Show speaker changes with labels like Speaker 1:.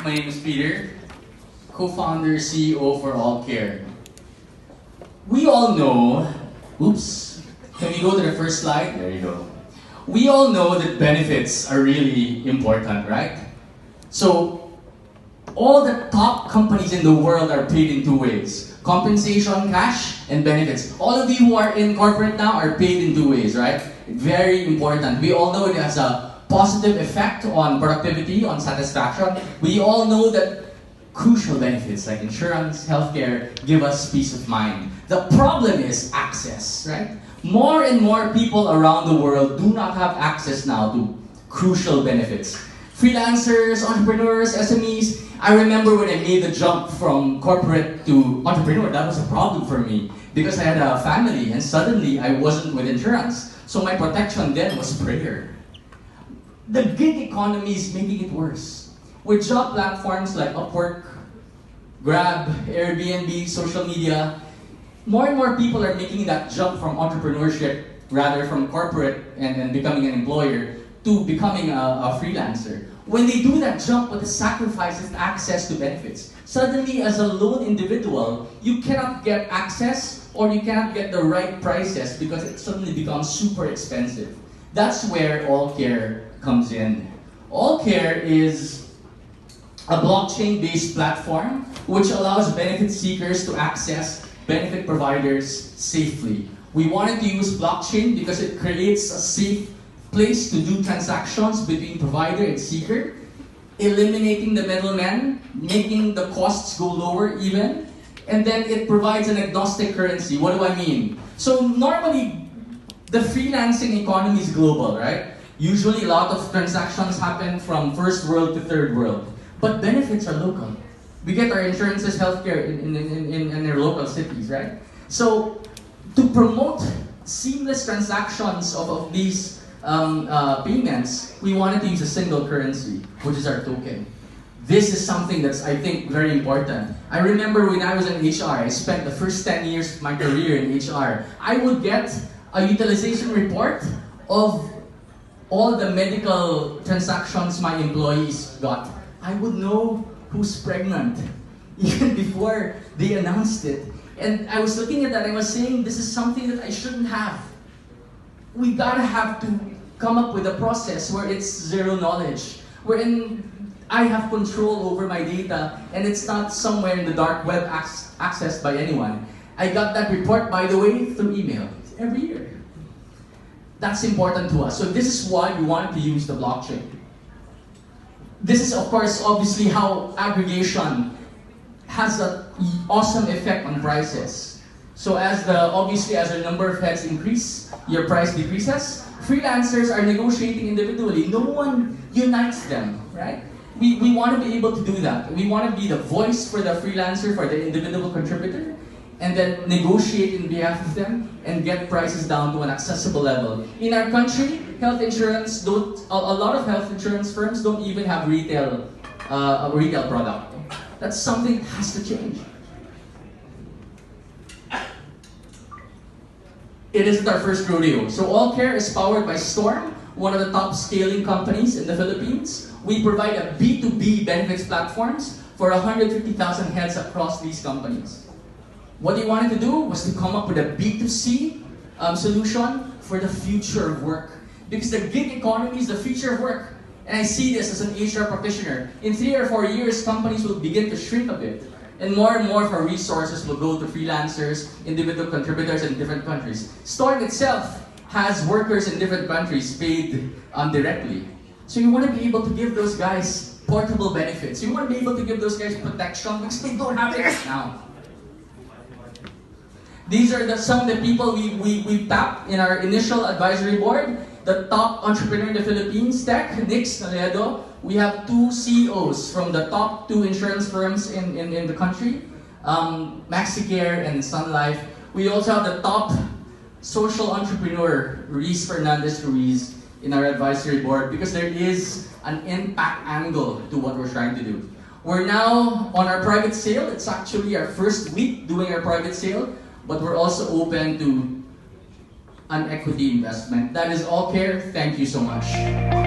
Speaker 1: My name is Peter, co-founder, CEO for AllCare. We all know, oops, can we go to the first slide? There you go. We all know that benefits are really important, right? So, all the top companies in the world are paid in two ways. Compensation, cash, and benefits. All of you who are in corporate now are paid in two ways, right? Very important. We all know it has a positive effect on productivity, on satisfaction. We all know that crucial benefits like insurance, healthcare give us peace of mind. The problem is access, right? More and more people around the world do not have access now to crucial benefits. Freelancers, entrepreneurs, SMEs. I remember when I made the jump from corporate to entrepreneur, that was a problem for me because I had a family and suddenly I wasn't with insurance. So my protection then was prayer. The gig economy is making it worse. With job platforms like Upwork, Grab, Airbnb, social media, more and more people are making that jump from entrepreneurship, rather from corporate and becoming an employer, to becoming a freelancer. When they do that jump, what the sacrifice is access to benefits. Suddenly, as a lone individual, you cannot get access or you cannot get the right prices because it suddenly becomes super expensive. That's where AllCare comes in. AllCare is a blockchain-based platform which allows benefit seekers to access benefit providers safely. We wanted to use blockchain because it creates a safe place to do transactions between provider and seeker, eliminating the middleman, making the costs go lower even, and then it provides an agnostic currency. What do I mean? So normally, the freelancing economy is global, right? Usually a lot of transactions happen from first world to third world, but benefits are local. We get our insurances, healthcare in their local cities, right? So to promote seamless transactions of these payments, we wanted to use a single currency, which is our token. This is something that's, I think, very important. I remember when I was in HR, I spent the first 10 years of my career in HR. I would get a utilization report of all the medical transactions my employees got. I would know who's pregnant even before they announced it. And I was looking at that, I was saying, this is something that I shouldn't have. We gotta have to come up with a process where it's zero knowledge, wherein I have control over my data and it's not somewhere in the dark web accessed by anyone. I got that report, by the way, through email every year. That's important to us. So this is why we wanted to use the blockchain. This is, of course, obviously how aggregation has an awesome effect on prices. So obviously as the number of heads increase, your price decreases. Freelancers are negotiating individually. No one unites them, right? We want to be able to do that. We want to be the voice for the freelancer, for the individual contributor, and then negotiate in behalf of them and get prices down to an accessible level. In our country, health insurance a lot of health insurance firms don't even have a retail product. That's something that has to change. It isn't our first rodeo. So AllCare is powered by Storm, one of the top scaling companies in the Philippines. We provide a B2B benefits platforms for 150,000 heads across these companies. What they wanted to do was to come up with a B2C solution for the future of work. Because the gig economy is the future of work. And I see this as an HR practitioner. In 3 or 4 years, companies will begin to shrink a bit. And more of our resources will go to freelancers, individual contributors in different countries. Storm itself has workers in different countries paid directly. So you want to be able to give those guys portable benefits. You want to be able to give those guys protection because they don't have it now. These are some of the people we tapped in our initial advisory board. The top entrepreneur in the Philippines, Tech, Nix Naledo. We have 2 CEOs from the top 2 insurance firms in the country, Maxicare and Sun Life. We also have the top social entrepreneur, Ruiz Fernandez Ruiz, in our advisory board because there is an impact angle to what we're trying to do. We're now on our private sale. It's actually our first week doing our private sale, but we're also open to an equity investment. That is AllCare. Thank you so much.